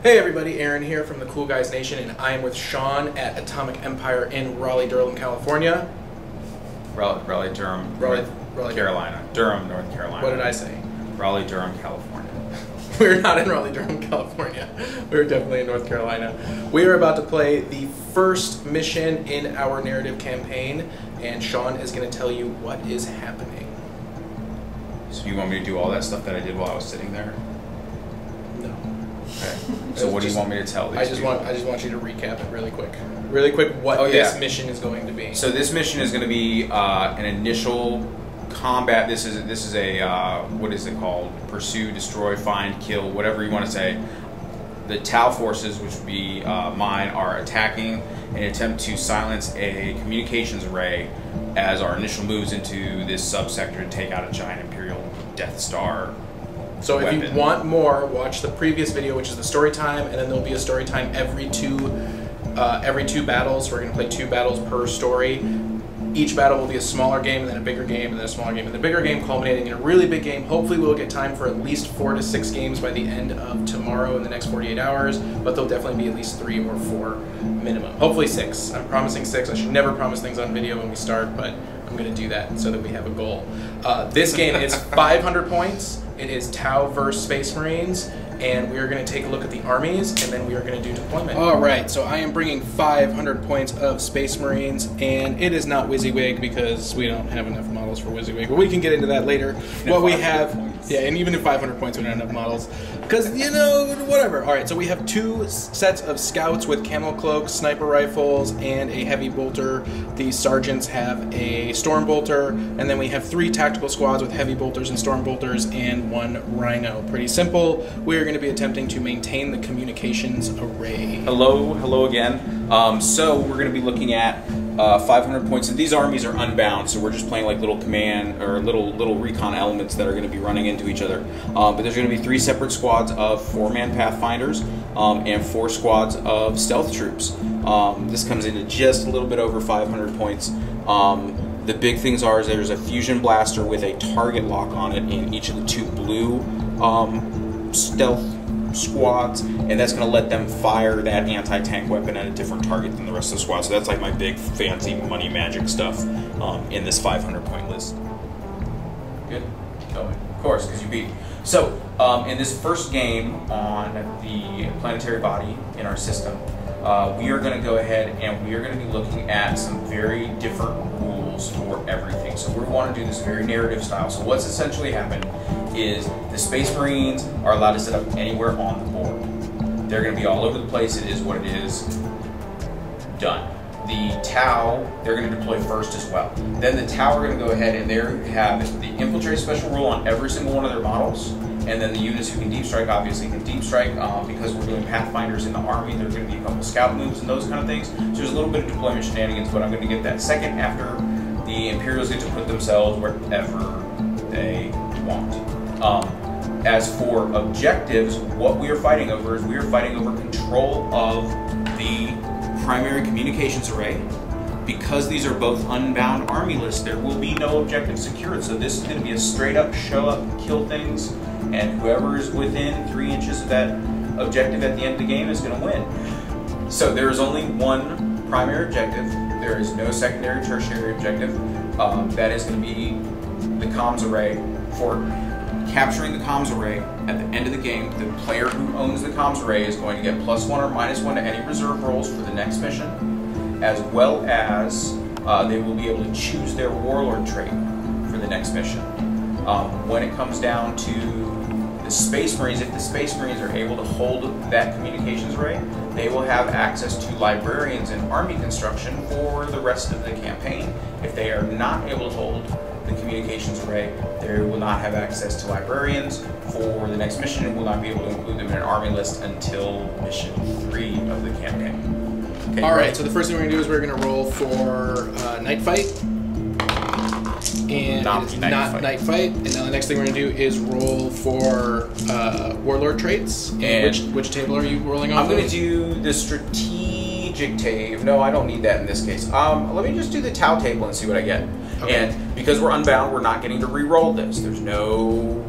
Hey everybody, Aaron here from the Cool Guys Nation, and I am with Sean at Atomic Empire in Raleigh-Durham, California. Raleigh-Durham, North Carolina. Durham, North Carolina. What did I say? Raleigh-Durham, California. We're not in Raleigh-Durham, California. We're definitely in North Carolina. We are about to play the first mission in our narrative campaign, and Sean is going to tell you what is happening. So you want me to do all that stuff that I did while I was sitting there? No. Okay. So what do you want me to tell these I just want you to recap it really quick. Really quick what this mission is going to be. So this mission is going to be an initial combat. This is a what is it called? Pursue, destroy, find, kill, whatever you want to say. The Tau forces, which would be mine, are attacking in an attempt to silence a communications array as our initial moves into this subsector to take out a giant Imperial Death Star. So if you want more, watch the previous video, which is the story time, and then there'll be a story time every two battles. We're going to play 2 battles per story. Each battle will be a smaller game, and then a bigger game, and then a smaller game, and the bigger game culminating in a really big game. Hopefully we'll get time for at least 4 to 6 games by the end of tomorrow in the next 48 hours, but there'll definitely be at least 3 or 4 minimum. Hopefully 6. I'm promising 6. I should never promise things on video when we start, but I'm going to do that so that we have a goal. This game is 500 points. It is Tau versus Space Marines, and we are going to take a look at the armies, and then we are going to do deployment. All right, so I am bringing 500 points of Space Marines, and it is not WYSIWYG because we don't have enough models for WYSIWYG, but we can get into that later. What we have, yeah, and even at 500 points, we don't have enough models because, you know, whatever. All right, so we have 2 sets of scouts with camo cloaks, sniper rifles, and a heavy bolter. The sergeants have a storm bolter, and then we have 3 tactical squads with heavy bolters and storm bolters, and 1 rhino. Pretty simple. We are going to be attempting to maintain the communications array. Hello again. So we're going to be looking at 500 points, and these armies are unbound, so we're just playing like little command or little recon elements that are going to be running into each other. But there's going to be 3 separate squads of 4-man pathfinders and 4 squads of stealth troops. This comes into just a little bit over 500 points. The big things are is there's a fusion blaster with a target lock on it in each of the 2 blue stealth squads, and that's going to let them fire that anti-tank weapon at a different target than the rest of the squad. So that's like my big fancy money magic stuff in this 500 point list. Good? Oh, of course, because you beat. So in this first game on the planetary body in our system, we are going to go ahead and we are going to be looking at some very different rules for everything. So we want to do this very narrative style. So what's essentially happened is the Space Marines are allowed to set up anywhere on the board. They're going to be all over the place. It is what it is. Done. The Tau, they're going to deploy first as well. Then the Tau are going to go ahead and they have the infiltrate special rule on every single one of their models. And then the units who can deep strike obviously can deep strike because we're doing pathfinders in the army. There's going to be a couple scout moves and those kind of things. So there's a little bit of deployment shenanigans, but I'm going to get that second after the Imperials get to put themselves wherever they want. As for objectives, what we are fighting over is we are fighting over control of the primary communications array. Because these are both unbound army lists, there will be no objective secured. So this is going to be a straight up show up, kill things, and whoever is within 3 inches of that objective at the end of the game is going to win. So there is only one primary objective. There is no secondary, tertiary objective. That is going to be the comms array. For capturing the comms array at the end of the game, the player who owns the comms array is going to get +1 or -1 to any reserve rolls for the next mission, as well as they will be able to choose their warlord trait for the next mission. When it comes down to the Space Marines, if the Space Marines are able to hold that communications array, they will have access to librarians and army construction for the rest of the campaign. If they are not able to hold the communications array, they will not have access to librarians for the next mission and will not be able to include them in an army list until mission 3 of the campaign. Okay, Alright, so the first thing we're going to do is we're going to roll for Night Fight. And not Night Fight. And now the next thing we're going to do is roll for Warlord traits. And which table are you rolling on? I'm going to do the strategic table. No, I don't need that in this case. Let me just do the Tau table and see what I get. Okay. And because we're unbound, we're not getting to re-roll this. There's no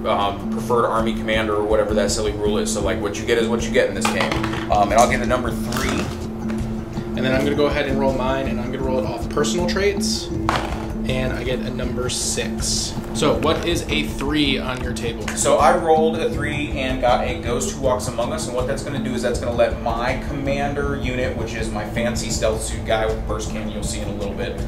preferred army commander or whatever that silly rule is. So like what you get is what you get in this game. And I'll get a number 3. And then I'm going to go ahead and roll mine, and I'm going to roll it off personal traits. And I get a number 6. So what is a 3 on your table? So I rolled a 3 and got a Ghost Who Walks Among Us, and what that's going to do is that's going to let my commander unit, which is my fancy stealth suit guy with burst cannon, you'll see in a little bit,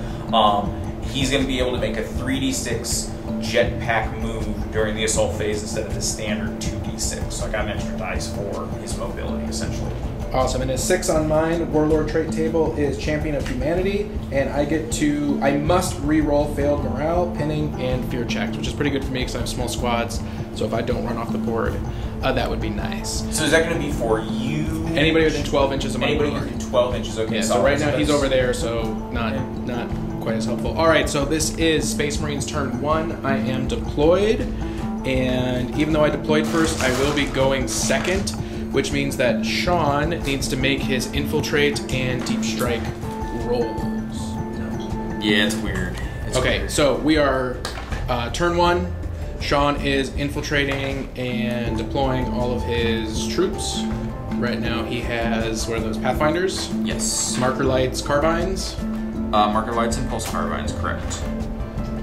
he's going to be able to make a 3d6 jetpack move during the assault phase instead of the standard 2d6. So I got an extra dice for his mobility, essentially. Awesome. And a 6 on mine, Warlord trait table, is Champion of Humanity, and I must re-roll failed morale, pinning, and fear checks, which is pretty good for me because I have small squads, so if I don't run off the board, that would be nice. So is that going to be for you? Anybody within 12 inches of my board. Anybody within 12 inches, okay. Yeah, so right now he's over there, so not quite as helpful. Alright, so this is Space Marines turn 1. I am deployed, and even though I deployed first, I will be going second, which means that Sean needs to make his infiltrate and deep strike rolls. Yeah, it's weird. Okay, so we are turn 1. Sean is infiltrating and deploying all of his troops. Right now he has, what are those, Pathfinders? Yes. Marker lights, carbines? Marker lights and pulse carbines, correct.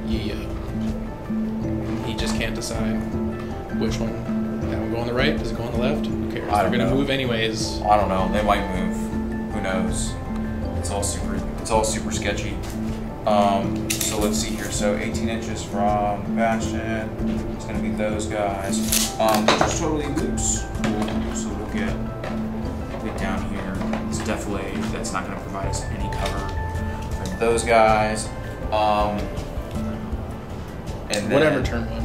Yeah. He just can't decide which one. That one go on the right? Does it go on the left? Who cares? I don't They're gonna know. move anyways. I don't know. They might move. Who knows? It's all super sketchy. So let's see here. So 18 inches from the Bastion. It's gonna be those guys. Which is totally loose. Cool. So we'll get down here. It's definitely, that's not gonna provide us any cover from those guys. And then, Whatever turn 1.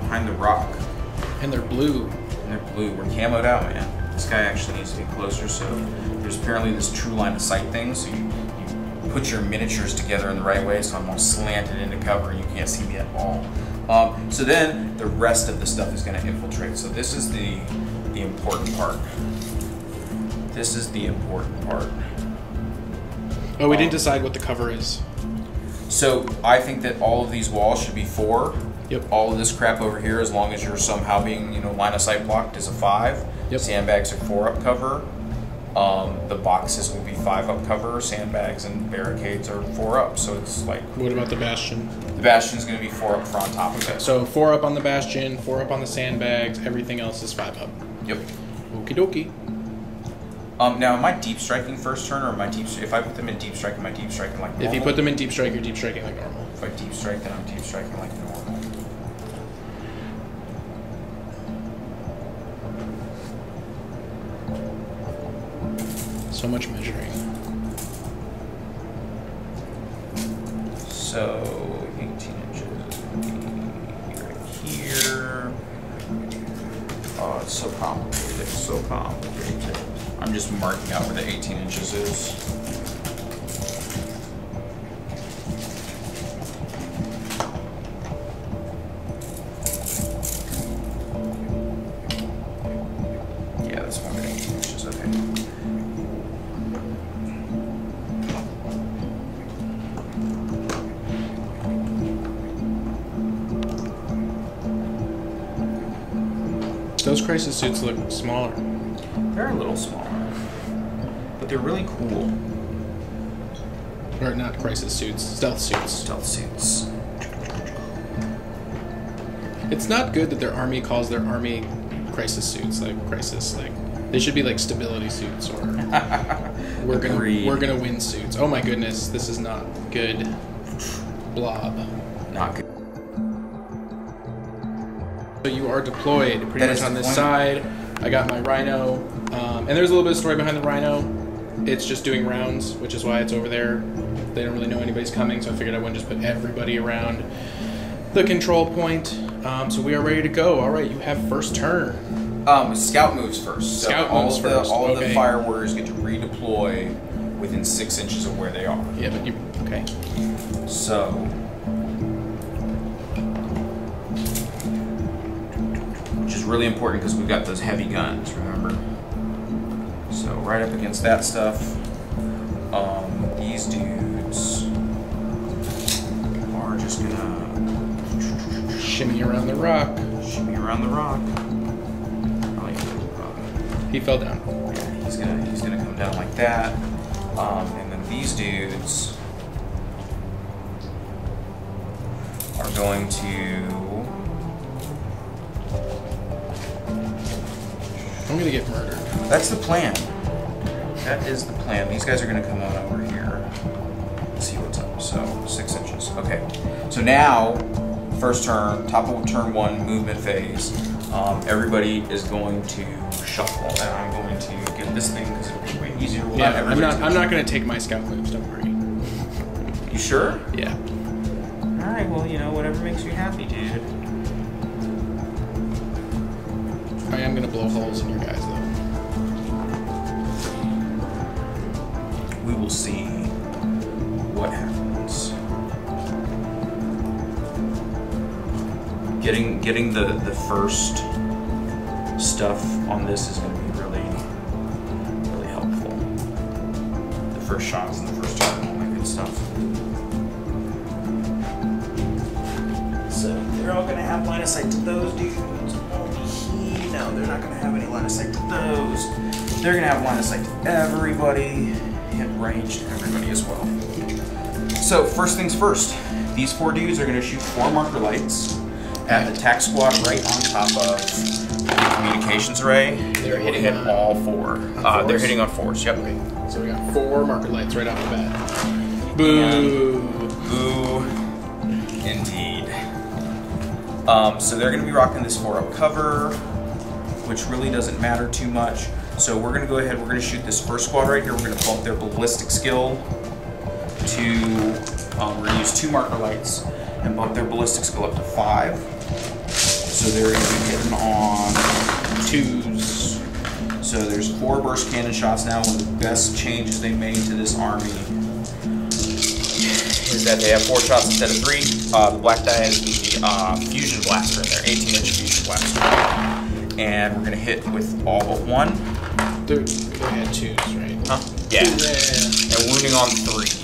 Behind the rock. And they're blue. We're camoed out, man. This guy actually needs to get closer, so there's apparently this true line of sight thing, so you put your miniatures together in the right way, so I'm all slanted into cover and you can't see me at all. So then the rest of the stuff is going to infiltrate. So this is the important part. This is the important part. Oh, we didn't decide what the cover is. So I think that all of these walls should be 4. Yep. All of this crap over here, as long as you're somehow being, line of sight blocked, is a 5. Yep. Sandbags are 4 up cover. The boxes will be 5 up cover. Sandbags and barricades are 4 up. So it's like. What about the Bastion? The Bastion's going to be 4 up front, top of it. So 4 up on the Bastion, 4 up on the sandbags. Everything else is 5 up. Yep. Okie dokie. Now, am I deep striking first turn, or am I if I put them in deep strike, am I deep striking like normal? If you put them in deep strike, you're deep striking like normal. If I deep strike, then I'm deep striking like normal. So much measuring. So 18 inches right here. Oh, it's so complicated. It's so complicated. I'm just marking out where the 18 inches is. Yeah, that's more than 18 inches. Okay. Those crisis suits look smaller. They're a little smaller, but they're really cool. Or not crisis suits, stealth suits. Stealth suits. It's not good that their army calls their army crisis suits, like crisis, like they should be like stability suits or we're gonna win suits. Oh my goodness, this is not good. Blob. Not good. So you are deployed pretty much on this side. I got my Rhino, and there's a little bit of story behind the Rhino. It's just doing rounds, which is why it's over there. They don't really know anybody's coming, so I figured I wouldn't just put everybody around the control point. So we are ready to go. All right, you have first turn. Scout moves first. So Scout moves first. All of the fire warriors get to redeploy within 6 inches of where they are. Yeah, but you okay? So which is really important because we've got those heavy guns, remember? So right up against that stuff. These dudes are just gonna shimmy around the rock. Shimmy around the rock. He fell down. Yeah, he's gonna come down like that. And then these dudes are going to. I'm gonna get murdered. That's the plan. That is the plan. These guys are gonna come on over here. Let's see what's up. So 6 inches. Okay. So now, first turn, top of turn 1, movement phase. Everybody is going to shuffle, and I'm going to get this thing because it'll be way easier. Yeah, I'm not going to take my scout moves. Don't worry. You sure? Yeah. All right. Well, you know, whatever makes you happy, dude. I am going to blow holes in your guys, though. We will see what happens. Getting the first stuff on this is going to be really helpful. The first shots and the first turn, all that good stuff. So they're all going to have line of sight to those dudes. Only no, they're not going to have any line of sight to those. They're going to have line of sight to everybody and range to everybody as well. So first things first, these 4 dudes are going to shoot 4 marker lights at the tac squad right on top of the communications array. They're hitting hit on all 4. They're hitting on 4s. Yep. Okay. So we got 4 marker lights right off the bat. Boo. Boo. Indeed. So they're going to be rocking this 4-up cover, which really doesn't matter too much. So we're going to go ahead. We're going to shoot this first squad right here. We're going to bump their ballistic skill to. We're going to use 2 marker lights and bump their ballistic skill up to 5. So they're going to be hitting on 2s. So there's 4 burst cannon shots now. One of the best changes they made to this army is that they have 4 shots instead of 3. The black die has the fusion blaster in there, 18-inch fusion blaster. And we're going to hit with all but 1. They had 2s, right? Huh? Yeah. And wounding on 3s.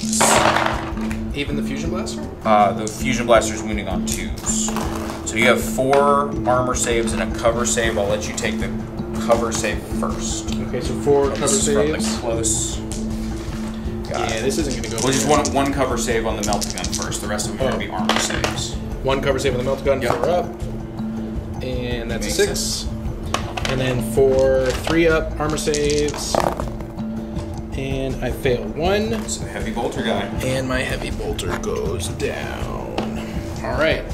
Even the fusion blaster? The fusion blaster is wounding on 2s. So you have 4 armor saves and a cover save. I'll let you take the cover save first. Okay, so 4 cover saves. From the close. Yeah, this isn't going to go. We'll just want 1 cover save on the melt gun first. The rest of them are going to be armor saves. 1 cover save on the melt gun, yep. 4 up. And that's a 6. And then 4 3-up armor saves. And I failed 1. So heavy bolter guy. And my heavy bolter goes down. All right.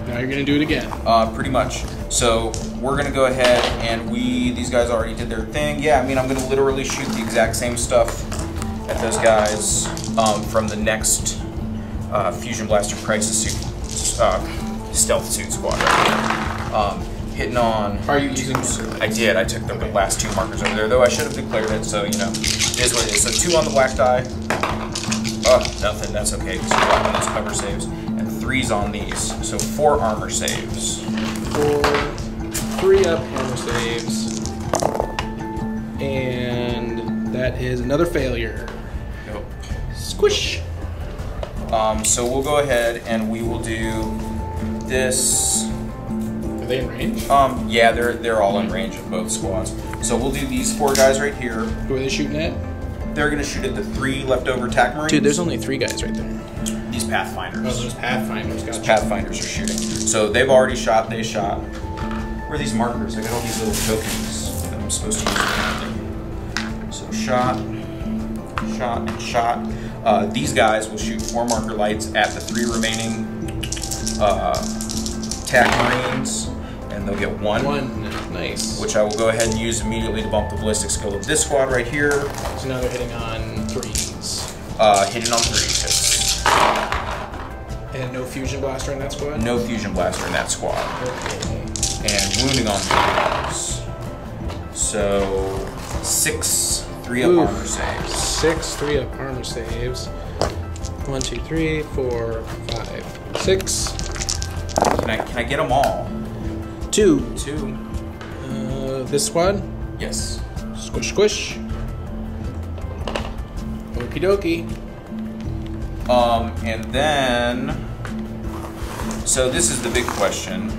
Now you're going to do it again. Pretty much. So we're going to go ahead and these guys already did their thing. Yeah, I mean, I'm going to literally shoot the exact same stuff at those guys from the next Fusion Blaster Crisis suit, Stealth Suit Squad right here. Hitting on... Are you using marker lights? I did. I took the last 2 markers over there, though I should have declared it, so, you know, it is what it is. So 2 on the black die. Nothing. That's okay, because you're rocking those cover saves. And 3s on these. So 4 armor saves. 4 3-up armor saves. And that is another failure. Yep. Squish. So we'll go ahead and we will do this... Are they in range? Yeah, they're all in range of both squads. So we'll do these 4 guys right here. Who are they shooting at? They're gonna shoot at the 3 leftover TAC Marines. Dude, there's only 3 guys right there. These Pathfinders. Oh, those Pathfinders. Gotcha. Pathfinders are shooting. So they've already shot. They shot. Where are these markers? I got all these little tokens that I'm supposed to use apparently. So shot, and shot. These guys will shoot 4 marker lights at the 3 remaining TAC Marines. And they'll get 1. Nice. Which I will go ahead and use immediately to bump the ballistic skill of this squad right here. So now they're hitting on 3s. Hitting on 3s. And no fusion blaster in that squad? No fusion blaster in that squad. Okay. And wounding on 3s. So 6 3-up armor saves. 6 3-up armor saves. 1, 2, 3, 4, 5, 6. Can I get them all? 2. 2. This squad? Yes. Squish, squish. Okie dokie. And then, so this is the big question.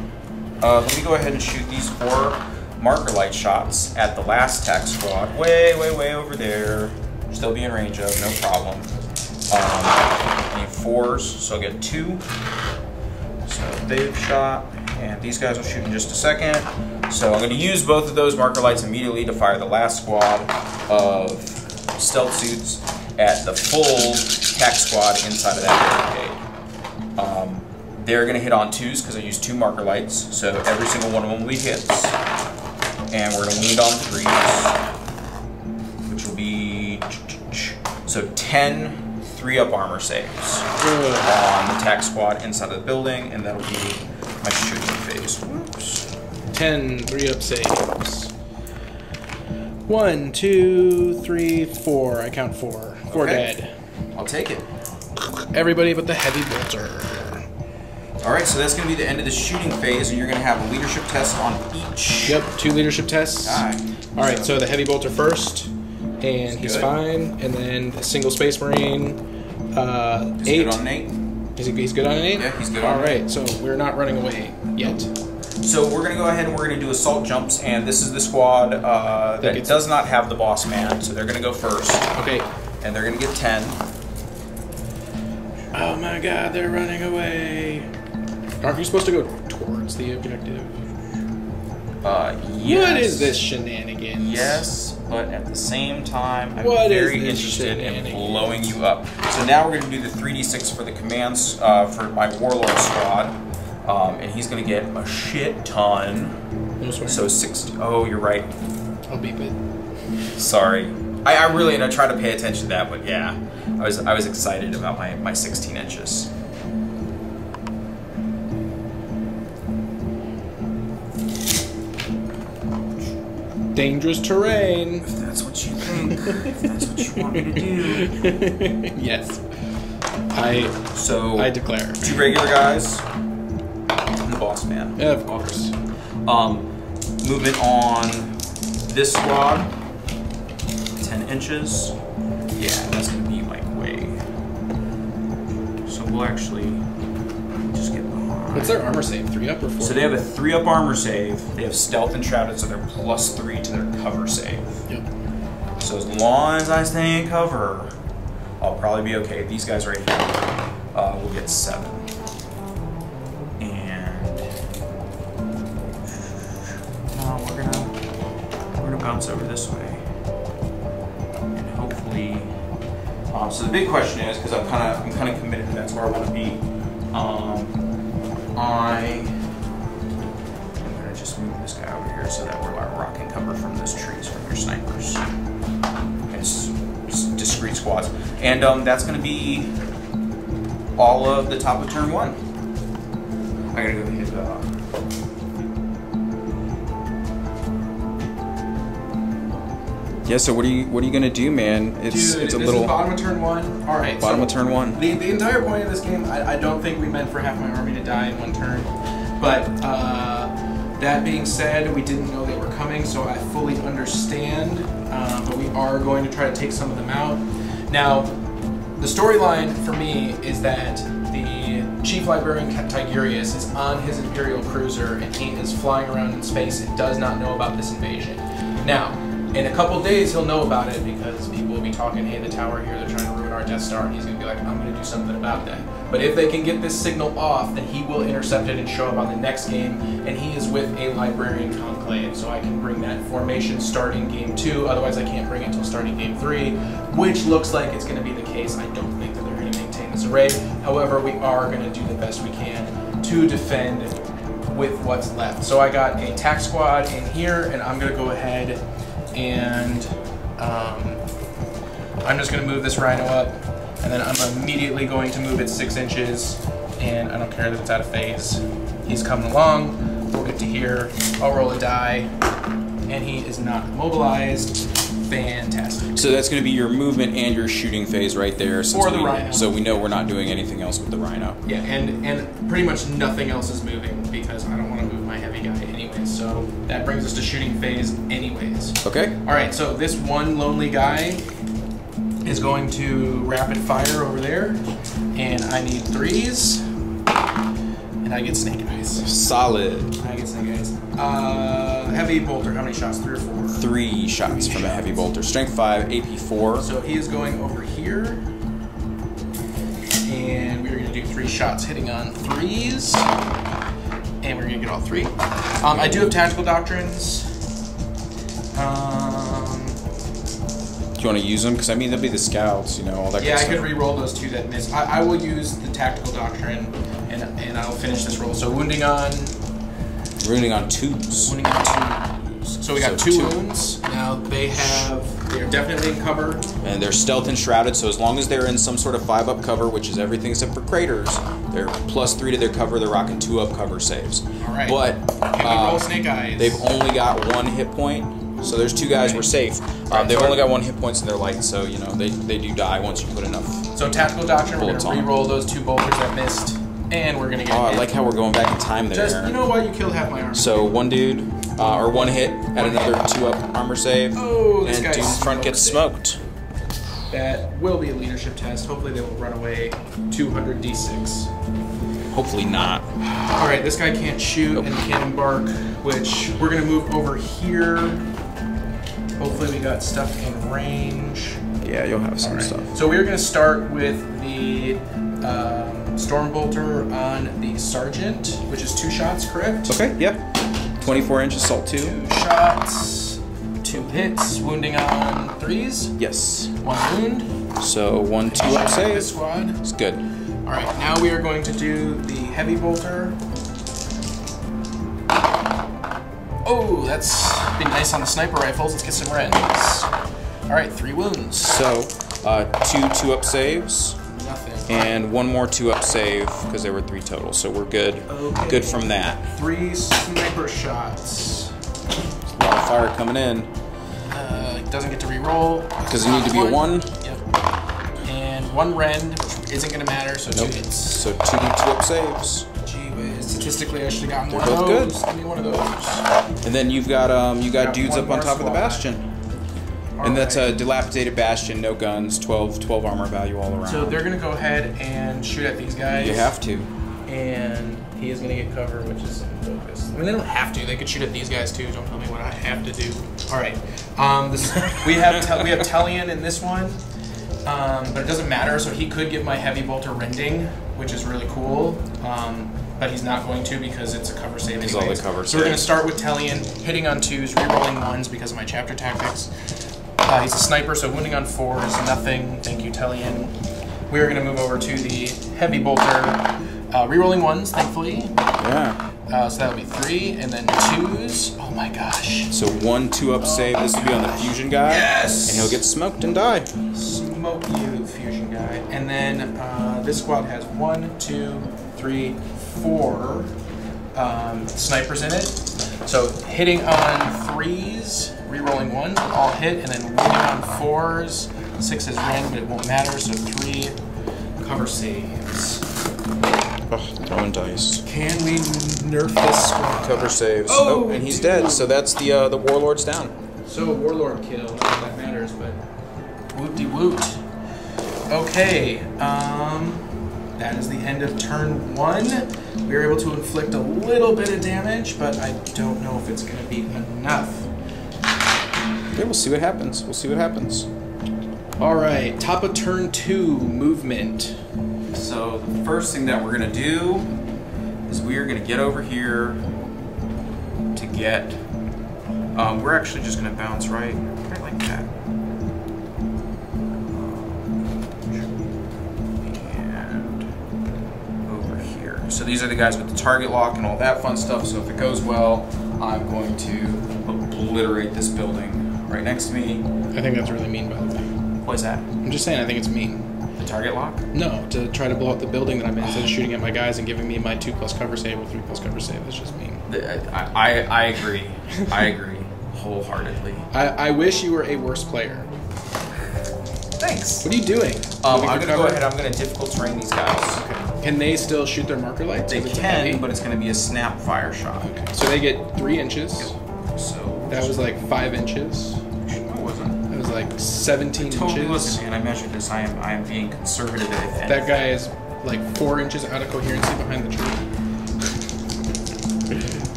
Let me go ahead and shoot these 4 marker light shots at the last tack squad. Way over there. Still be in range of, no problem. I need 4s, so I'll get 2. So they've shot, and these guys will shoot in just a second. So I'm going to use both of those marker lights immediately to fire the last squad of stealth suits at the full tack squad inside of that barricade. They're going to hit on 2s because I used 2 marker lights, so every single one of them will be hits. And we're going to lean on 3s, which will be so 10 3-up armor saves on the tack squad inside of the building, and that'll be my shooting phase. Whoops. 10 3-up saves. 1, 2, 3, 4. I count 4. 4 Okay. dead. I'll take it. Everybody but the heavy bolter. Alright, so that's going to be the end of the shooting phase, and you're going to have a leadership test on each. Yep, 2 leadership tests. Alright, so the heavy bolter first, and he's good. fine. And then the single space marine, 8. He's good on an 8. He's good on an 8? Yeah, he's good on an 8. Alright, so we're not running away yet. So we're going to go ahead and we're going to do assault jumps, and this is the squad that does not have the boss man, so they're going to go first. Okay. And they're going to get 10. Oh my god, they're running away. Aren't you supposed to go towards the objective? Yes. What is this shenanigans? Yes, but at the same time, I'm What is very this interested in shenanigans? blowing you up. So now we're going to do the 3d6 for the commands for my warlord squad. And he's going to get a shit ton. No swearing. So 60. Oh, you're right. I'll beep it. Sorry. I really try to pay attention to that, but yeah. I was excited about my 16 inches. Dangerous terrain. If that's what you think, if that's what you want me to do. Yes. I declare. 2 regular guys and the boss man. Yeah, of course. Movement on this squad, 10 inches. Yeah, that's going to be like way. So we'll actually just get behind. What's their armor save? 3-up or 4? So they have a 3-up armor save. They have stealth and shrouded, so they're +3 to their cover save. Yep. So as long as I stay in cover, I'll probably be okay. These guys right here will get 7. We're gonna bounce over this way, and hopefully. So the big question is, because I'm kind of committed to that's where I want to be. I'm gonna just move this guy over here so that we're rocking cover from those trees from your snipers. It's discrete squads, and that's gonna be all of the top of turn 1. I gotta go hit. Yeah, so what are you gonna do, man? It's a little is bottom of turn 1. All right. Bottom of turn 1. The entire point of this game, I don't think we meant for half my army to die in 1 turn, but that being said, we didn't know they were coming, so I fully understand. But we are going to try to take some of them out. Now, the storyline for me is that the Chief Librarian Tigurius is on his Imperial cruiser and he is flying around in space and does not know about this invasion. Now, in a couple days, he'll know about it because people will be talking, hey, the tower here, they're trying to ruin our Death Star, and he's going to be like, I'm going to do something about that. But if they can get this signal off, then he will intercept it and show up on the next game, and he is with a Librarian Conclave, so I can bring that formation starting game 2, otherwise I can't bring it until starting game 3, which looks like it's going to be the case. I don't think that they're going to maintain this array. However, we are going to do the best we can to defend with what's left. So I got a tack squad in here, and I'm going to go ahead and I'm just going to move this rhino up, and then I'm immediately going to move it 6 inches, and I don't care that it's out of phase. He's coming along, we'll get to here, I'll roll a die, and he is not immobilized. Fantastic. So that's going to be your movement and your shooting phase right there. For the rhino. So we know we're not doing anything else with the rhino. Yeah, and pretty much nothing else is moving because I don't want to move my heavy guy anyway. that brings us to shooting phase anyways. Okay. All right, so this one lonely guy is going to rapid fire over there, and I need 3s, and I get snake eyes. Solid. I get snake eyes. Heavy bolter, how many shots? 3 or 4? 3 shots from a heavy bolter. Strength 5, AP 4. So he is going over here, and we're gonna do 3 shots hitting on 3s, and we're gonna get all 3. I do have tactical doctrines. Do you want to use them? Because I mean, they'll be the scouts, you know, all that. Yeah, kind I of could re-roll those 2 that miss. I will use the tactical doctrine, and I'll finish this roll. So wounding on 2s. Wounding on 2s. So we got 2 wounds. Now they're definitely in cover. And they're stealth and shrouded, so as long as they're in some sort of 5-up cover, which is everything except for craters, they're +3 to their cover. They're rocking 2-up cover saves. All right. But can we roll snake eyes? they've only got 1 hit point. So there's 2 guys we're safe. They've only got 1 hit points in their light, so you know they do die once you put enough. So tactical doctrine, we're gonna re-roll those 2 bolters that missed, and we're gonna get. Oh, I like how we're going back in time there. Just, you know what? You killed half my armor. So 1 dude, or 1 hit at another 2-up armor save. Oh, this and guy dude in front gets smoked. That will be a leadership test. Hopefully they will run away. 200 d6. Hopefully not. All right, this guy can't shoot and can't embark, which we're gonna move over here. Hopefully we got stuff in range. Yeah, you'll have some stuff. So we're going to start with the Storm Bolter on the Sergeant, which is 2 shots, correct? Okay, yeah. 24-inch assault 2. 2 shots, 2 hits, wounding on 3s. Yes. 1 wound. So 1 2-up save. This squad. It's good. All right, now we are going to do the Heavy Bolter. Oh, that's been nice on the sniper rifles. Let's get some rends. All right, 3 wounds. So, 2 2-up saves. Nothing. And 1 more 2-up save, because there were 3 total. So we're good. Okay. Good from that. 3 sniper shots. A lot of fire coming in. Doesn't get to re-roll. Because it need to be a 1. Yep. And 1 rend, which isn't going to matter, so 2 hits. So 2 2-up saves. Statistically, I should have gotten They're one of both those. good. Give me one of those. And then you've got dudes 1 up on more top of the squad. bastion. And that's a dilapidated bastion, no guns, 12 armor value all around. So they're going to go ahead and shoot at these guys. You have to. And he is going to get cover, which is in focus. I mean, they don't have to. They could shoot at these guys too. Don't tell me what I have to do. All right. We have Tellian in this one, but it doesn't matter. So he could give my heavy bolter rending, which is really cool. But he's not going to because it's a cover save anyways. All the cover so we're going to start with Tellian, hitting on 2s, re-rolling 1s because of my chapter tactics. He's a sniper, so wounding on 4s, nothing. Thank you, Tellian. We are going to move over to the heavy bolter, re-rolling 1s, thankfully. Yeah. So that'll be 3, and then 2s. Oh my gosh. So 1 2-up save. This will be on the fusion guy. Yes! And he'll get smoked and die. Smoke you, fusion guy. And then this squad has 1, 2, 3, 4 snipers in it. So hitting on 3s, re-rolling 1s, will all hit, and then wounding on 4s. 6 is rend, but it won't matter, so 3 cover saves. Throwing dice. Can we nerf this squad? Cover saves. Oh, and he's dude. dead, so that's the warlord's down. So Warlord kill, not that that matters, but woot-de-woot. Okay, that is the end of turn 1. We were able to inflict a little bit of damage, but I don't know if it's going to be enough. Okay, we'll see what happens. We'll see what happens. All right, top of turn 2, movement. So the first thing that we're gonna do is we are gonna get over here to get. We're actually just gonna bounce right like that. And over here. So these are the guys with the target lock and all that fun stuff. So if it goes well, I'm going to obliterate this building right next to me. I think that's really mean, by the way. What is that? I'm just saying, I think it's mean. The target lock? No, to try to blow up the building that I'm in instead of shooting at my guys and giving me my 2+ cover save or 3+ cover save. That's just mean. I agree. I agree wholeheartedly. I wish you were a worse player. Thanks. What are you doing? I'm going to go ahead. I'm going to difficult terrain these guys. Okay. Can they still shoot their marker lights? They can, but it's going to be a snap fire shot. Okay. So they get 3 inches. That was like 5 inches. It wasn't. That was like 17 It totally inches. wasn't, man. I measured this. I am being conservative. That guy is like 4 inches out of coherency behind the tree.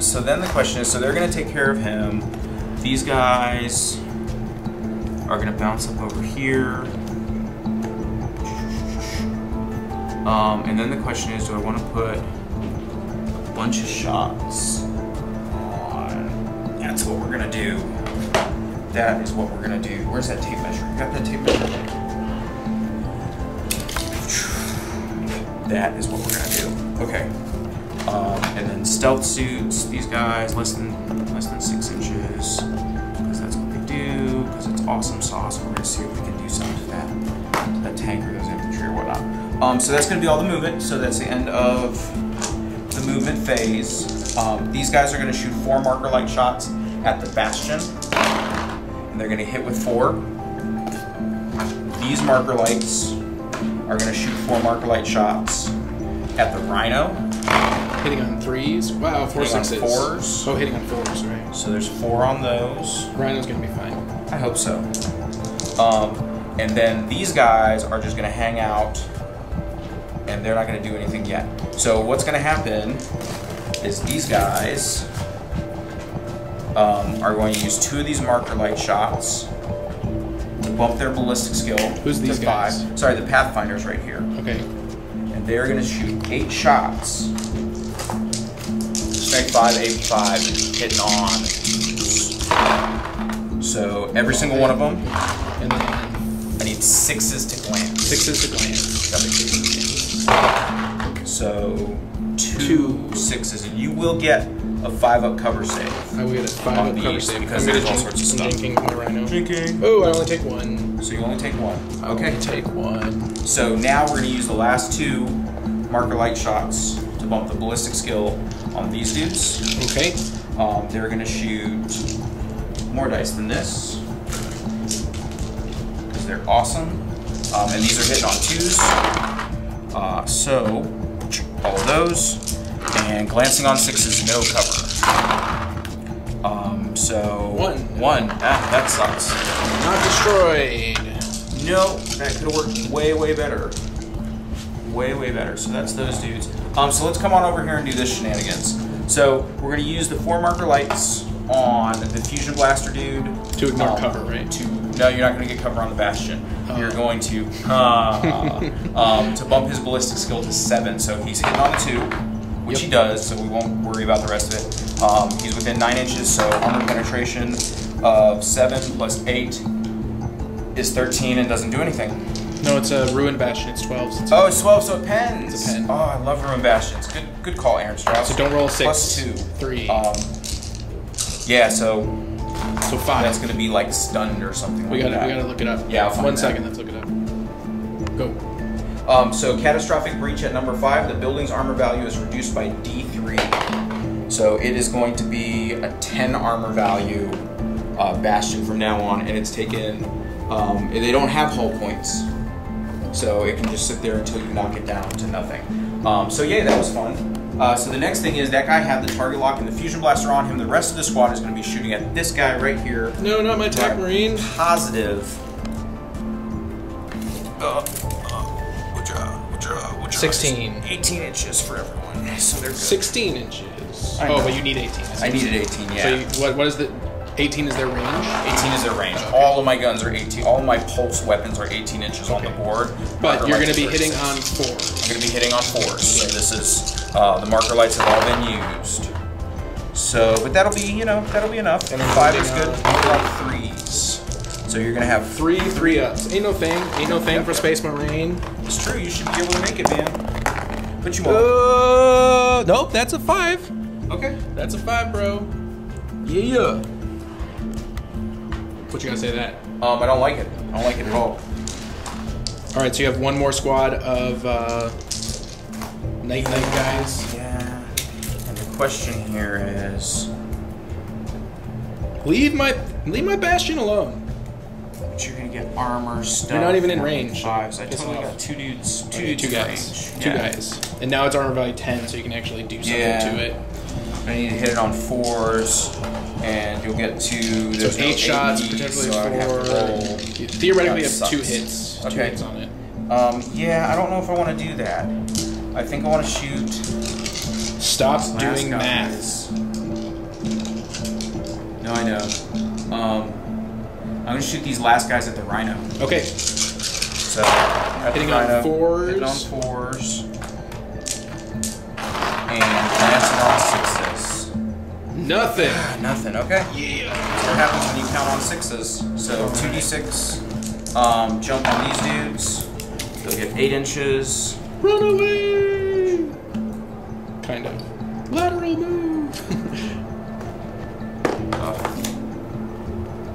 So then the question is, so they're gonna take care of him. These guys are gonna bounce up over here. And then the question is, do I want to put a bunch of shots on? That's what we're gonna do. That is what we're gonna do. Where's that tape measure? You got that tape measure? That is what we're gonna do. Okay. And then stealth suits. These guys less than 6 inches, because that's what they do. Because it's awesome sauce. We're gonna see if we can do something to that tank or those infantry or whatnot. So that's gonna be all the movement. So that's the end of the movement phase. These guys are gonna shoot 4 marker light shots at the bastion, and they're gonna hit with 4. These marker lights are gonna shoot 4 marker light shots at the rhino. Hitting on 3s. Wow, 4 Hitting on 6s. 4s. Oh, hitting on 4s, right. So there's 4 on those. Rhino's gonna be fine. I hope so. And then these guys are just gonna hang out, and they're not gonna do anything yet. So what's gonna happen is these guys are going to use 2 of these marker light shots to bump their ballistic skill. Who's these to guys? 5. Sorry, the Pathfinder's right here. Okay. And they're gonna shoot 8 shots. Strength 5, 8, 5, hitting on. So every single one of them. And then I need 6s to glance. 6s to glance. So 2 6s, and you will get a 5-up cover save. I will get a 5 on up cover these, save. because I'm there's gonna all sorts of stuff. Jinking my rhino. Jinking. Oh, I only take 1. So you only take 1. Okay. Take 1. So now we're going to use the last 2 marker light shots to bump the ballistic skill on these dudes. Okay. They're going to shoot more dice than this, because they're awesome. And these are hitting on 2s. So all of those. And glancing on 6s, no cover. So 1. That sucks. Not destroyed. No, that could have worked way, way better. Way, way better. So that's those dudes. So let's come on over here and do this shenanigans. So we're going to use the 4 marker lights on the fusion blaster dude. To ignore cover, right? No, you're not going to get cover on the bastion. You're going to bump his ballistic skill to 7. So he's hitting on the 2, which he does. So we won't worry about the rest of it. He's within 9 inches. So armor penetration of 7 plus 8 is 13 and doesn't do anything. No, it's a ruined bastion. It's 12. So Oh, it's 12, so it pens. It's a pen. Oh, I love ruined bastions. Good call, Aaron Strauss. So don't roll 6. Plus 2. 3. Yeah, so 5. that's going to be like stunned or something We like gotta that. look it up. Yeah, I'll find 1 that. second. Let's look it up. Go. So catastrophic breach at number 5. The building's armor value is reduced by D3. So it is going to be a 10 armor value bastion from now on, and it's taken. They don't have hull points, so it can just sit there until you knock it down to nothing. So yeah, that was fun. So the next thing is that guy had the target lock and the fusion blaster on him. The rest of the squad is going to be shooting at this guy right here. No, not my attack marine. Positive. Good job. 16. 18 inches for everyone. So they're good. 16 inches. I know. Oh, but you need 18. I needed 18, yeah. So what is the 18 is their range? 18 is their range. All of my guns are 18. All of my pulse weapons are 18 inches on the board. But Marker you're lights going to be are hitting 36. on 4. I'm going to be hitting on 4s. So this is the marker lights have all been used. So, but that'll be enough. And then 5 is good. We're on 3s. So you're going to have 3 ups. Ain't no thing for Space Marine. It's true. You should be able to make it, man. But you won't. Nope, that's a 5. Okay. That's a 5, bro. Yeah. What you gotta say to that? I don't like it. I don't like it at all. All right, so you have one more squad of night guys. Yeah. And the question here is, Leave my bastion alone. but you're gonna get armor stuff. You're not even in range. 5s. I Piss totally off. got 2 dudes. Two in guys. range. Two Yeah. guys. And now it's armor value 10, so you can actually do something Yeah. to it. I need to hit it on 4s, and you'll get to... There's 8 shots, potentially 4. You theoretically have 2 hits. Okay. 2 hits on it. Yeah, I don't know if I want to do that. I think I want to shoot... Stop doing maths. No, I know. I'm going to shoot these last guys at the rhino. Okay. So, hitting on 4s. Hitting on 4s. And glancing on 6s. Nothing. Nothing, okay. Yeah. That's what happens when you count on 6s. So 2d6. Jump on these dudes. They'll get 8 inches. Run away! Kind of. Lateral move!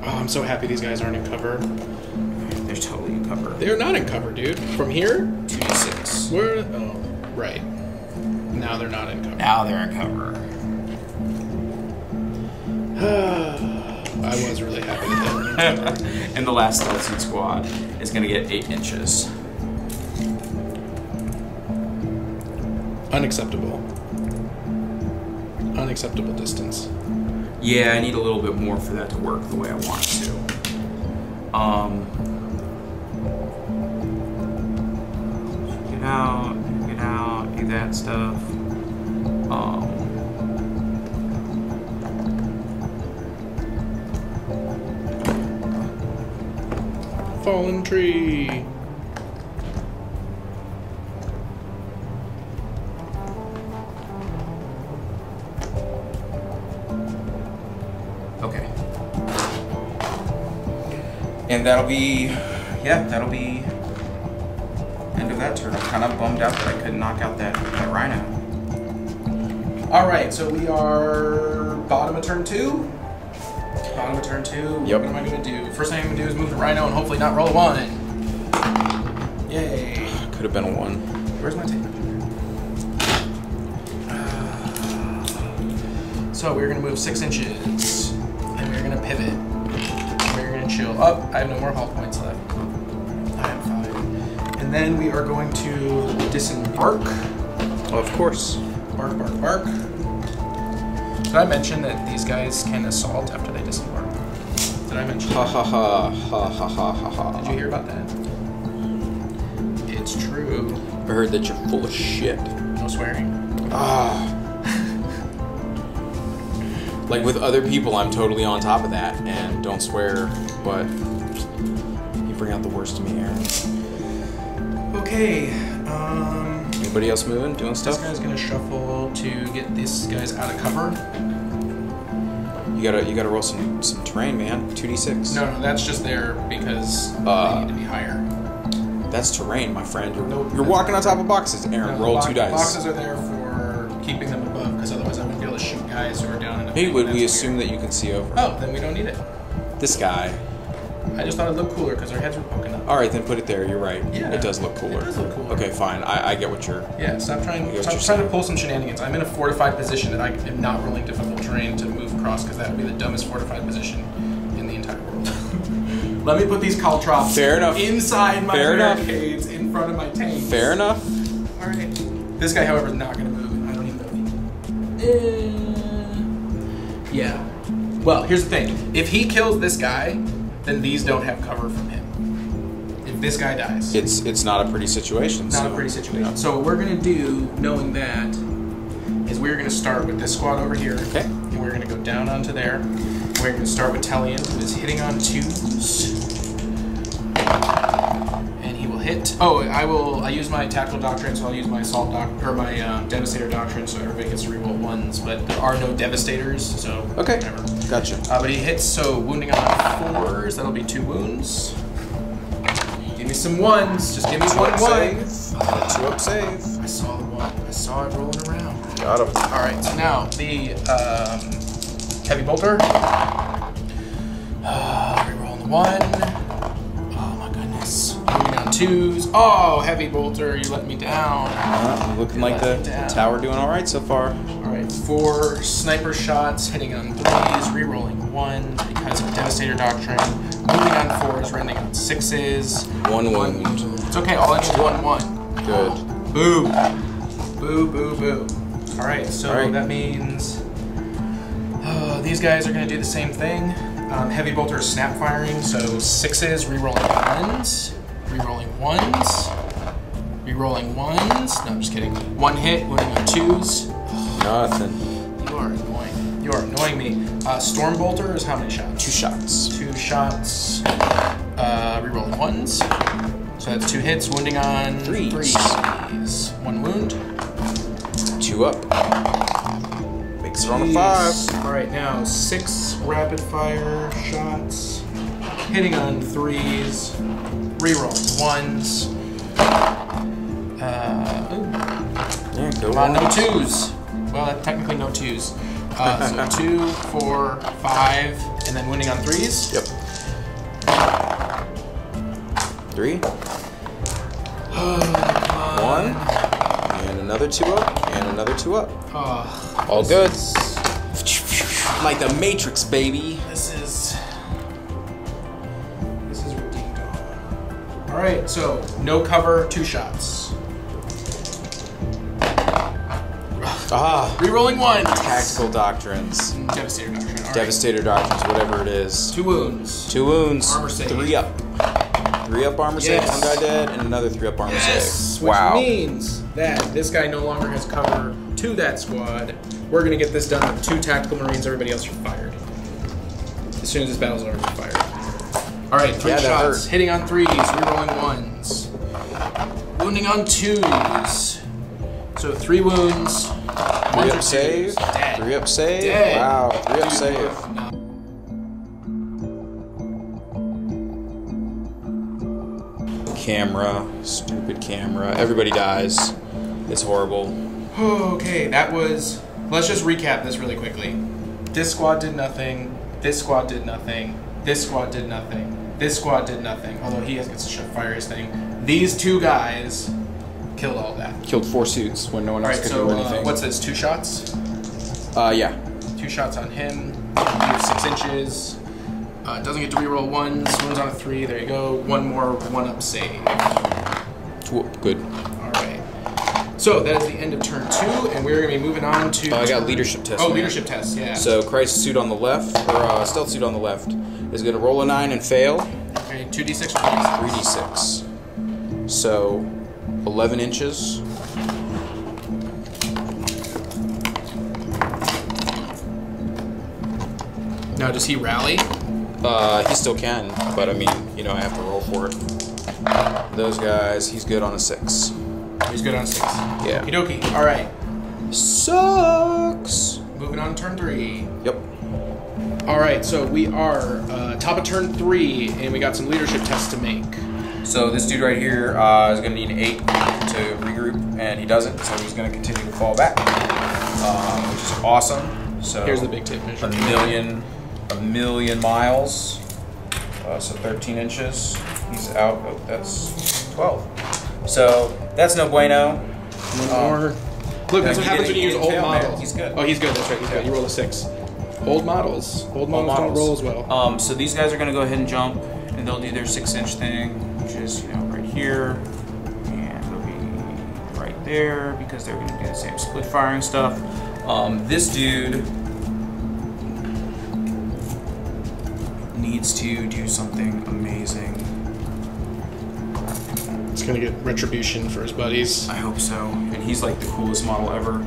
Oh, I'm so happy these guys aren't in cover. They're totally in cover. They're not in cover, dude. From here? 2d6. Where? Oh, right. Now they're not in cover. Now they're in cover. I was really happy that they were in cover. And the last skeleton squad is going to get 8 inches. Unacceptable. Unacceptable distance. Yeah, I need a little bit more for that to work the way I want it to. Get out, do that stuff. Fallen tree. Okay. And that'll be, that'll be end of that turn. I'm kind of bummed out that I couldn't knock out that rhino. Alright, so we are bottom of turn 2. Bottom of turn 2. Yep. What am I going to do? First thing I'm going to do is move the rhino and hopefully not roll a 1. Yay. Could have been a 1. Where's my tape? So we're going to move 6 inches. And we're going to pivot. And we're going to chill up. I have no more health points left. I am fine. And then we are going to disembark. Oh, of course. Bark, bark, bark. Did I mention that these guys can assault after they disembark? Did I mention that? Ha ha ha ha ha ha ha. Did you hear about that? It's true. I heard that you're full of shit. No swearing. Ah. Like with other people, I'm totally on top of that and don't swear, but you bring out the worst in me, Aaron. Okay. Anybody else moving, doing stuff? This guy's gonna shuffle to get these guys out of cover. You gotta roll some terrain, man. 2d6. No, that's just there because they need to be higher. That's terrain, my friend. Nope. You're walking on top of boxes. Aaron, roll 2 dice. Boxes are there for keeping them above, because otherwise I wouldn't be able to shoot guys who are down in the Hey, would we That's assume weird. that you can see over? Oh, then we don't need it. This guy. I just thought it looked cooler because their heads were poking up. All right, then put it there. You're right. Yeah. It does look cooler. It does look cooler. Okay, fine. I get what you're... Yeah, stop trying what you're to pull some shenanigans. I'm in a fortified position that I am not rolling difficult terrain to move across because that would be the dumbest fortified position in the entire world. Let me put these caltrops inside my barricades in front of my tanks. Fair enough. All right. This guy, however, is not going to move. I don't even know if he... Yeah. Well, here's the thing. If he kills this guy, then these don't have cover from him. If this guy dies. It's not a pretty situation. Not a pretty situation. So what we're going to do, knowing that, is we're going to start with this squad over here. Okay. And we're going to go down onto there. We're going to start with Tellian, who is hitting on 2s. And he will hit. Oh, I use my tactical doctrine, so I'll use my assault my devastator doctrine, so everybody gets to reroll 1s. But there are no devastators, so okay. Whatever. Gotcha. But he hits, so wounding on 4s. That'll be 2 wounds. Give me some 1s. Just give me 1 1. 2 up save. I saw the 1. I saw it rolling around. Got him. All right. So now the heavy bolter. Rerolling the 1. Oh my goodness. Moving on 2s. Oh, heavy bolter, you let me down. Looking like the tower doing all right so far. All right. 4 sniper shots, hitting on 3s, rerolling 1 because of Devastator Doctrine. Moving on 4s, rending on 6s. 1 wound. It's okay. All I need is 1 1. Good. Boo. Boo, boo, boo. All right. So that means These guys are going to do the same thing. Heavy bolter is snap firing, so 6s, rerolling 1s, rerolling 1s, rerolling 1s. No, I'm just kidding. 1 hit, wounding on 2s. Nothing. You are annoying. You are annoying me. Storm bolter is how many shots? 2 shots. 2 shots. Rerolling 1s. So that's 2 hits, wounding on 3s. 1 wound. 2 up. Makes it on a 5. Alright, now 6 rapid fire shots. Hitting on 3s. Rerolling 1s. Yeah, go Come on, no 2s. Well, that's technically no 2s. So 2, 4, 5, and then wounding on 3s. Yep. 3. 1. And another 2 up. And another 2 up. All good. Like the Matrix, baby. This is ridiculous. All right, so no cover, 2 shots. Rerolling 1. Tactical doctrines. Devastator doctrine. All right. Devastator doctrines, whatever it is. 2 wounds. 2 wounds. Armor save. 3 up. 3 up armor save. Yes. 1 guy dead, and another 3 up armor save. Which Wow. means that this guy no longer has cover to that squad. We're gonna get this done with 2 tactical marines. Everybody else are fired. As soon as this battle's over, we're fired. All right, 3 shots. Hurt. Hitting on 3s, rerolling 1s, wounding on 2s. So 3 wounds. 3 up save. Dead. 3 up save. Dead. Wow. 3 up save. Camera. Stupid camera. Everybody dies. It's horrible. Okay, that was... Let's just recap this really quickly. This squad did nothing. This squad did nothing. This squad did nothing. This squad did nothing. Although he has such a furious thing. These 2 guys killed all that. Killed 4 suits when no one else could do anything. What's this? 2 shots? Yeah. 2 shots on him. He has 6 inches. Doesn't get to reroll 1s. Wounds on a 3. There you go. 1 more 1-up save. Good. All right. So that is the end of turn 2, and we're going to be moving on to... I got leadership test. Oh, leadership test, yeah. So crisis suit on the left, or stealth suit on the left, is going to roll a 9 and fail. Okay, 2d6 or 3d6? 3d6. So 11 inches. Now, does he rally? He still can, but I mean, you know, I have to roll for it. Those guys, he's good on a 6. He's good on 6. Yeah. Okie dokie. All right. Sucks. Moving on to turn 3. Yep. All right, so we are top of turn 3, and we got some leadership tests to make. So this dude right here is going to need an 8 to regroup, and he doesn't, so he's going to continue to fall back, which is awesome. So here's the big tip. A million miles. So 13 inches. He's out. Oh, that's 12. So that's no bueno. Look, that's what happens when you use old models. Man. He's good. Oh, he's good. That's right. He's good. You roll a 6. Old models. Old models don't roll as well. So these guys are going to go ahead and jump, and they'll do their 6-inch thing, which is, you know, right here, and they'll be right there because they're going to do the same split firing stuff. This dude needs to do something amazing. It's gonna get retribution for his buddies. I hope so. And he's like the coolest model ever.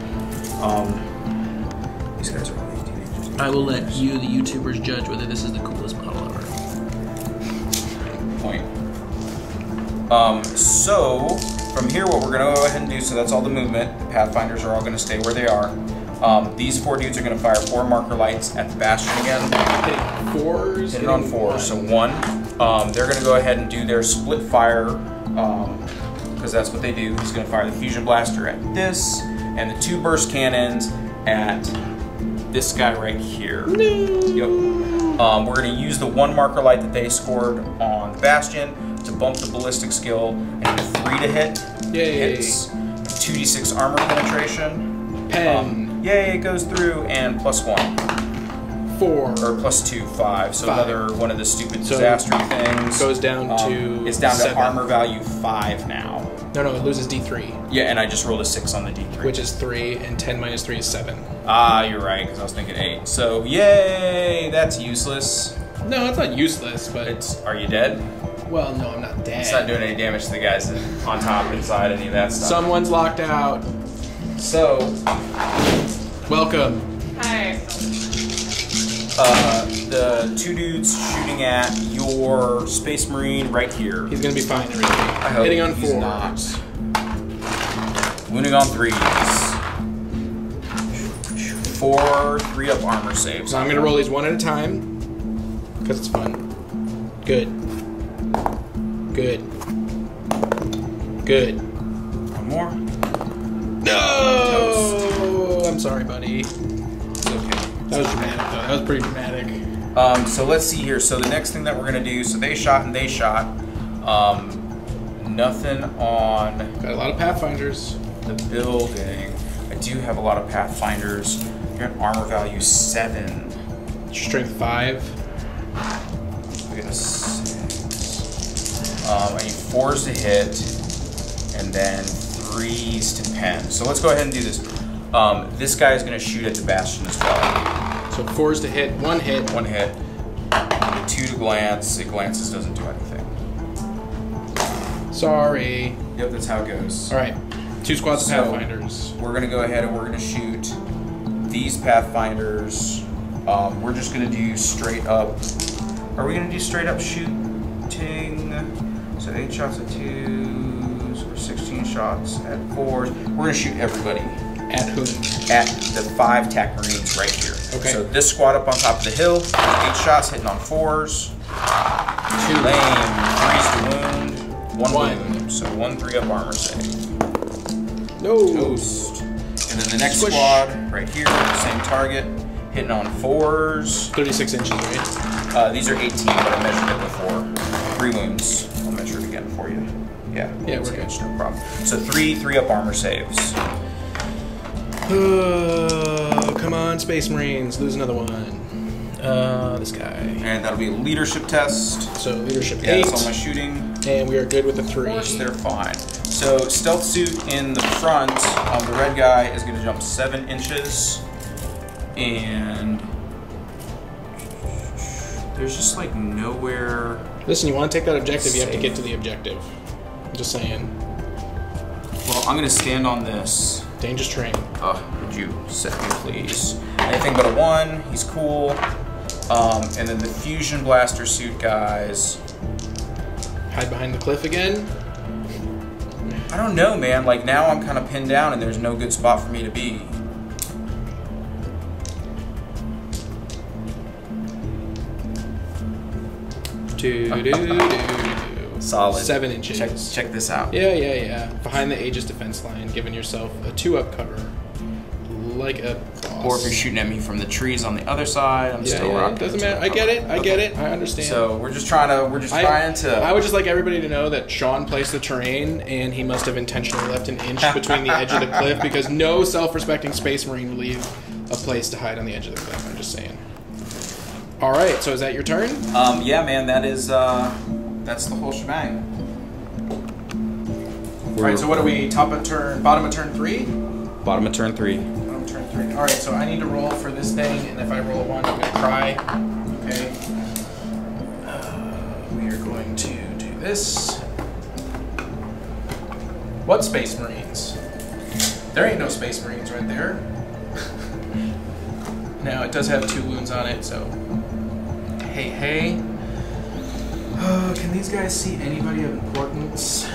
These guys are really teenagers. I will let you, the YouTubers, judge whether this is the coolest model ever. Point. So from here, what we're gonna go ahead and do, so that's all the movement. The Pathfinders are all gonna stay where they are. These 4 dudes are gonna fire 4 marker lights at the bastion again. Hitting 4s. Hitting on 4, so 1. They're gonna go ahead and do their split fire, because that's what they do. He's gonna fire the fusion blaster at this, and the 2 burst cannons at this guy right here. No. Yep. We're gonna use the 1 marker light that they scored on the bastion to bump the ballistic skill and a 3 to hit. Yay. Hits 2d6 armor penetration. Pen. Yay, it goes through, and +1. 4. Or +2, 5. So 5. another one of the stupid disaster things. Goes down to it's down 7. to armor value 5 now. No, it loses D3. Yeah, and I just rolled a 6 on the D3. Which is 3, and 10 minus 3 is 7. Ah, you're right, because I was thinking 8. So, yay! That's useless. No, it's not useless, but... Are you dead? Well, no, I'm not dead. It's not doing any damage to the guys on top, inside, any of that stuff. Someone's locked out. So... Welcome. Hi. The 2 dudes shooting at your Space Marine right here. He's gonna be fine, everybody. I hope hitting on he's 4s. Not. Wounding on 3s. 4 3-up armor saves. So I'm gonna roll these one at a time, because it's fun. Good. Good. Good. One more. No! I'm sorry, buddy. It's okay. That was dramatic, though. That was pretty dramatic. So let's see here. So the next thing that we're gonna do, so they shot and they shot. Nothing on Got a lot of Pathfinders. the building. I do have a lot of Pathfinders. You're at armor value 7. Strength 5. We got a 6. I need 4s to hit, and then 3s to pen. So let's go ahead and do this. This guy is gonna shoot at the Bastion as well. So 4s to hit, 1 hit. 1 hit. 2 to glance. It glances, doesn't do anything. Sorry. Yep, that's how it goes. Alright. 2 squads of So, Pathfinders. We're gonna go ahead and we're gonna shoot these Pathfinders. We're just gonna do straight up. Are we gonna do straight up shooting? So 8 shots at 2s, or 16 shots at 4s. We're gonna shoot everybody. At whom? At the 5 TAC Marines right here. Okay. So this squad up on top of the hill, 8 shots hitting on 4s. 2 lame, 3s to wound, 1 wound. So 1 3-up armor save. No. Toast. And then the next Squish. squad right here, same target, hitting on 4s. 36 inches, right? These are 18, but I measured it before. 3 wounds. I'll measure it again for you. Yeah, Yeah, it's we're good. No problem. So 3 3-up armor saves. Oh, come on, Space Marines. Lose another one. This guy. And that'll be a leadership test. So leadership Yeah, 8. that's all my shooting. And we are good with the 3. Of course, they're fine. So stealth suit in the front. The red guy is going to jump 7 inches, and there's just like nowhere. Listen, you want to take that objective, you have to get to the objective. I'm just saying. Well, I'm going to stand on this. Dangerous terrain. Would you set me, please? Anything but a 1. He's cool. And then the fusion blaster suit guys. Hide behind the cliff again. I don't know, man. Like, now I'm kind of pinned down and there's no good spot for me to be. Solid. 7 inches. Check this out. Yeah. Behind the Aegis defense line, giving yourself a 2-up cover. Like a boss. Or if you're shooting at me from the trees on the other side, I'm still rocking. It doesn't matter. I get it. I get it. I understand. So we're just trying to. I would just like everybody to know that Sean placed the terrain, and he must have intentionally left an inch between the edge of the cliff, because no self-respecting Space Marine would leave a place to hide on the edge of the cliff. I'm just saying. All right. So is that your turn? Yeah, man. That is. That's the whole shebang. All right. So what are we? Top of turn, bottom of turn 3. Bottom of turn 3. Bottom of turn 3. All right. So I need to roll for this thing, and if I roll a 1, I'm gonna cry. Okay. We are going to do this. What Space Marines? There ain't no Space Marines right there. Now it does have 2 wounds on it, so hey. Can these guys see anybody of importance?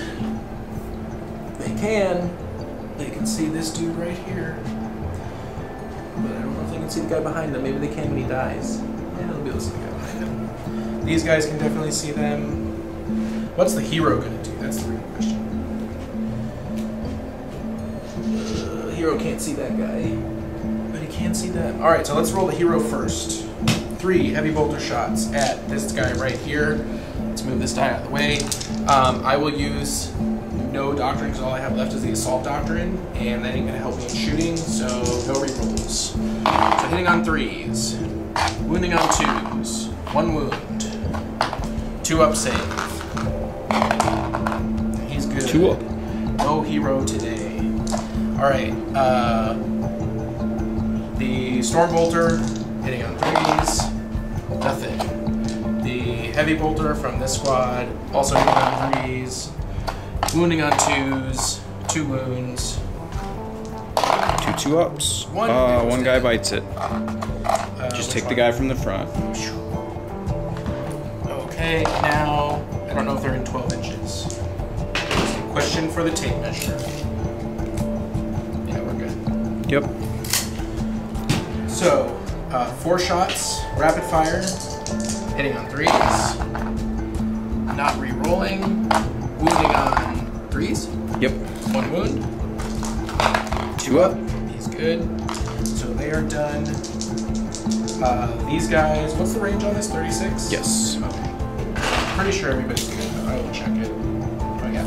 They can. They can see this dude right here. But I don't know if they can see the guy behind them. Maybe they can when he dies. Yeah, they'll be able to see the guy behind them. These guys can definitely see them. What's the hero gonna do? That's the real question. The hero can't see that guy, but he can see them. All right, so let's roll the hero first. 3 heavy bolter shots at this guy right here. Let's move this guy out of the way. I will use no doctrine because all I have left is the assault doctrine, and that ain't gonna help me in shooting, so no rerolls. So hitting on 3s, wounding on 2s, 1 wound, 2-up save. He's good. 2 up. No hero today. Alright, the Storm Bolter hitting on 3s, nothing. The Heavy Bolter from this squad also hitting on 3s, wounding on 2s, 2 wounds. 2 ups. One guy bites it. Just take the guy from the front. Okay, now, I don't know if they're in 12 inches. Question for the tape measure. Yeah, we're good. Yep. So, 4 shots, rapid fire, hitting on 3s, not re-rolling, wounding on 3s. Yep. 1 wound. 2 up. He's good. So they are done. These guys, what's the range on this? 36? Yes. Okay. Pretty sure everybody's good. I will check it. Oh, yeah.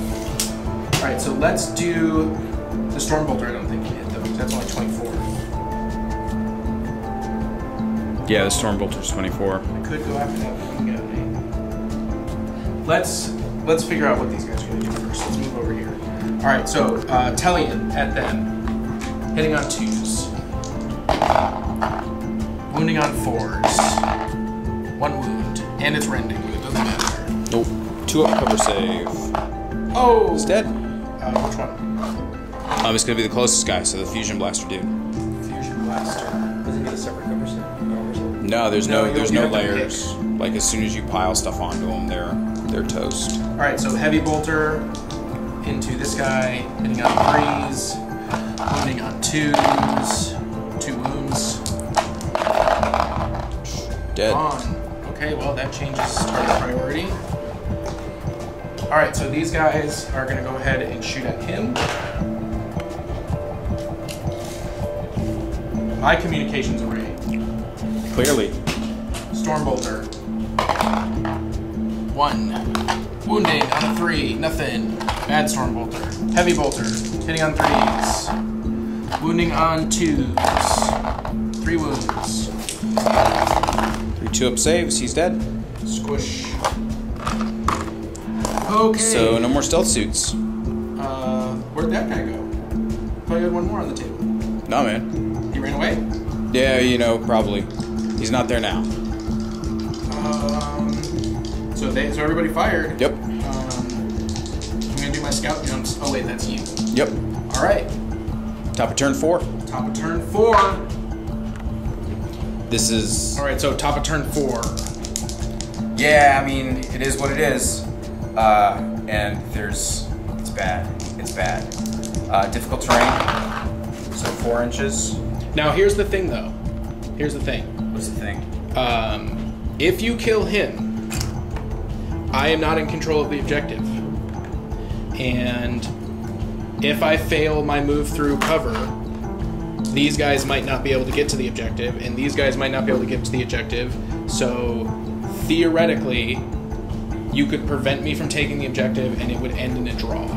Alright, so let's do the Storm Bolter. I don't think he hit though. That's only 24. Yeah, the Storm Bolter's 24. I could go after that, but we can get Let's figure out what these guys are going to do first. Let's move over here. Alright, so Tellian at them. Hitting on 2s. Wounding on 4s. 1 wound. And it's rending, but it doesn't matter. Nope. 2 up cover save. Oh! He's dead. Which one? It's going to be the closest guy, so the Fusion Blaster dude. Fusion Blaster. Does it get a separate cover set? No, there's No, no you have to layers. Like as soon as you pile stuff onto them, they're toast. Alright, so Heavy Bolter into this guy, hitting on 3s, wounding on 2s, 2 wounds. Dead. On. Okay, well that changes target priority. Alright, so these guys are going to go ahead and shoot at him. My communications array. Clearly. Storm Bolter. 1. Wounding on a 3. Nothing. Bad Storm Bolter. Heavy Bolter. Hitting on 3s. Wounding on 2s. 3 wounds. 3 2 up saves. He's dead. Squish. Okay. So no more stealth suits. Where'd that guy go? I thought you had 1 more on the table. No, man. He ran away? Yeah, you know, probably. He's not there now. So everybody fired. Yep. I'm gonna do my scout jumps. Oh wait, that's you. Yep. All right. Top of turn 4. Top of turn 4. This is... All right, so top of turn 4. Yeah, I mean, it is what it is. And it's bad. It's bad. Difficult terrain. So 4 inches. Now here's the thing, though. Here's the thing. What's the thing? If you kill him, I am not in control of the objective. And if I fail my move through cover, these guys might not be able to get to the objective, and these guys might not be able to get to the objective. So theoretically, you could prevent me from taking the objective, and it would end in a draw.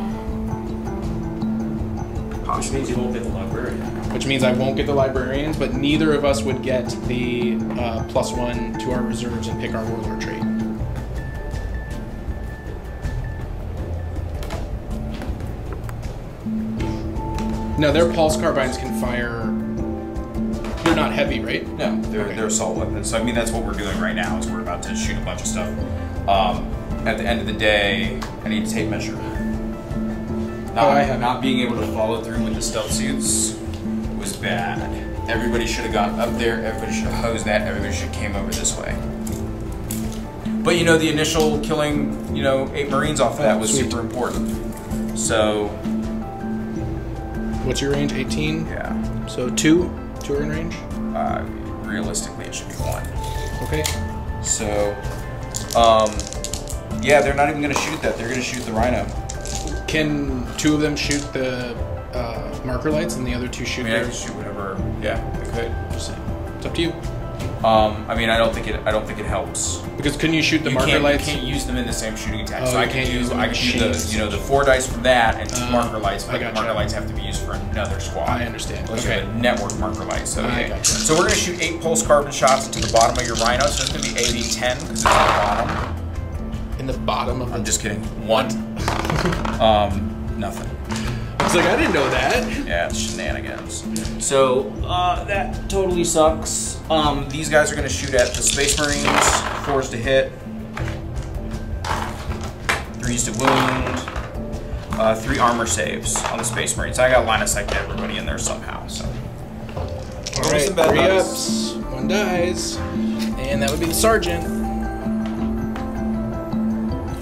Which means you won't get the librarian. Which means I won't get the librarians, but neither of us would get the +1 to our reserves and pick our warlord trait. No, their pulse carbines can fire. They're not heavy, right? No, they're assault weapons. So I mean, that's what we're doing right now. Is we're about to shoot a bunch of stuff. At the end of the day, I need a tape measure. Not being able to follow through with the stealth suits was bad. Everybody should have gotten up there. Everybody should have hosed that. Everybody should have came over this way. But you know, the initial killing, 8 Marines off of that was super important. So. What's your range? 18? Yeah. So 2? 2 are in range? Realistically, it should be 1. Okay. So, yeah, they're not even going to shoot that. They're going to shoot the Rhino. Can 2 of them shoot the marker lights and the other 2 shoot I can shoot whatever. Yeah, I could. Just saying. It's up to you. I mean, I don't think it helps. Because couldn't you shoot the marker lights? You can't use them in the same shooting attack. Oh, so I can do the 4 dice from that and 2 marker lights, but the marker lights have to be used for another squad. I understand. Okay. The network marker lights. So, I gotcha. So we're going to shoot 8 pulse carbon shots into the bottom of your Rhino. So it's going to be 80-10 because it's on the bottom. In the bottom of I'm just kidding. 1. Nothing. was like, I didn't know that. Yeah, it's shenanigans. So, that totally sucks. These guys are going to shoot at the Space Marines. 4s to hit. 3s to wound. 3 armor saves on the Space Marines. I got line of sight to everybody in there somehow, so. Alright, 3 ups, 1 dies. And that would be the Sergeant.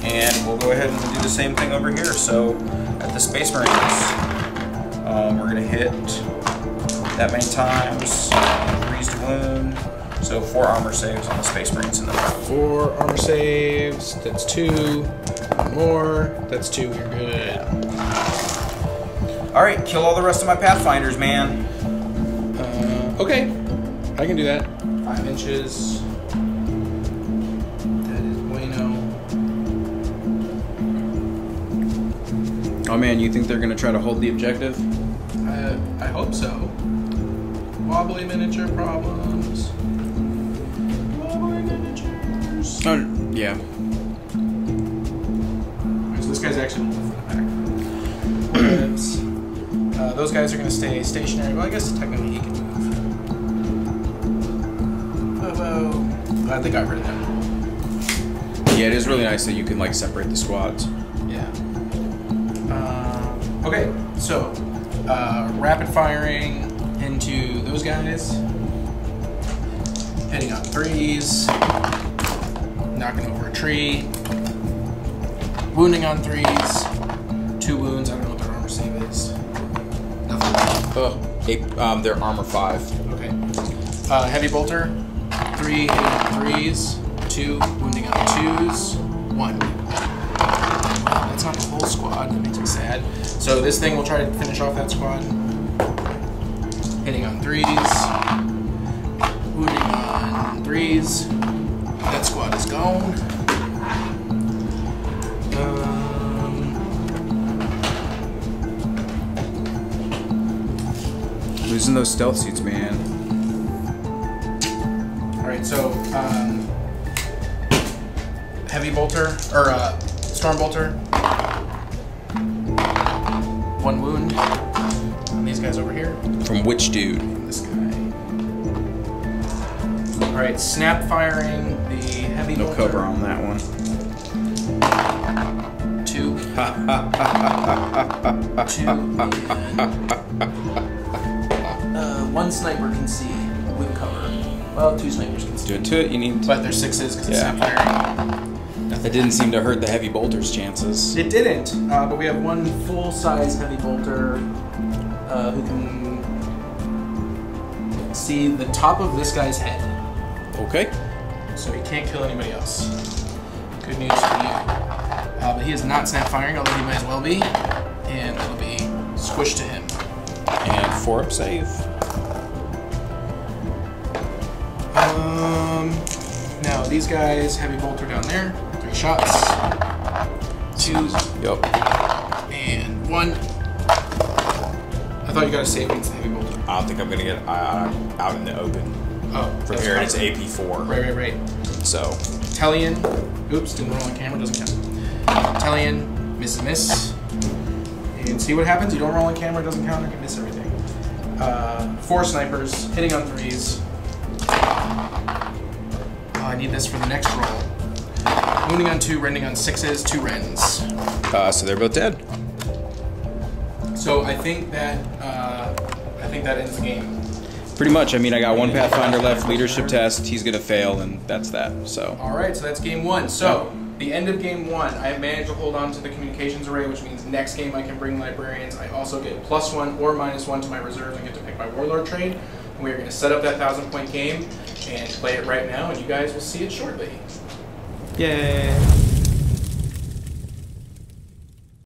And we'll go ahead and do the same thing over here. So, at the Space Marines, we're going to hit that many times. 3s to wound. So 4 armor saves on the Space Marines in the round. 4 armor saves. That's 2. 1 more. That's 2. You're good. Alright, kill all the rest of my Pathfinders, man. Okay. I can do that. 5 inches. That is bueno. Oh man, you think they're going to try to hold the objective? I hope so. Wobbly miniature problems. Wobbly miniatures. Oh, yeah. So this guy's actually moving from the back. Those guys are going to stay stationary. Well, I guess technically he can move. Oh, glad they got rid of that. Yeah, it is really nice that you can like separate the squads. Yeah. Okay, so rapid firing into those guys, hitting on 3s, knocking over a tree, wounding on 3s, 2 wounds. I don't know what their armor save is. Nothing. Oh, they're armor 5. Okay. Heavy bolter, 3 hitting on 3s, 2 wounding on 2s, 1. That's not the whole squad. That makes me sad. So this thing will try to finish off that squad. Hitting on 3s. Wounding on 3s. That squad is gone. Losing those stealth suits, man. Alright, so heavy bolter, or storm bolter. 1 wound on these guys over here. From which dude? From this guy. Alright, snap firing the heavy No bolter. cover on that one. 2. 2. 1 sniper can see with cover. Well, 2 snipers can see. Do it to it, you need. But they're 6s because it's snap firing. That didn't seem to hurt the heavy bolter's chances. It didn't, but we have 1 full-size heavy bolter who can see the top of this guy's head. Okay. So he can't kill anybody else. Good news for you. But he is not snap firing, although he might as well be. And it'll be squished to him. And 4 up save. Now these guys, heavy bolter down there. 3 shots. 2. Yup. And 1. I thought you got to save against the heavy bolter. I don't think I'm going to get out in the open. Oh. From here, it's AP4. Right. So. Telian. Oops, didn't roll on camera, doesn't count. Telian, miss. And see what happens? You don't roll on camera, doesn't count, I can miss everything. 4 snipers, hitting on 3s. Oh, I need this for the next roll. Wounding on 2, rending on 6s, 2 rends. So they're both dead. So I think that ends the game. Pretty much. I mean, I got 1 Pathfinder left, leadership test. He's going to fail, and that's that. So. Alright, so that's game 1. So, the end of game 1, I managed to hold on to the communications array, which means next game I can bring librarians. I also get +1 or -1 to my reserves and get to pick my warlord trade. And we are going to set up that 1,000-point game and play it right now, and you guys will see it shortly. Yay.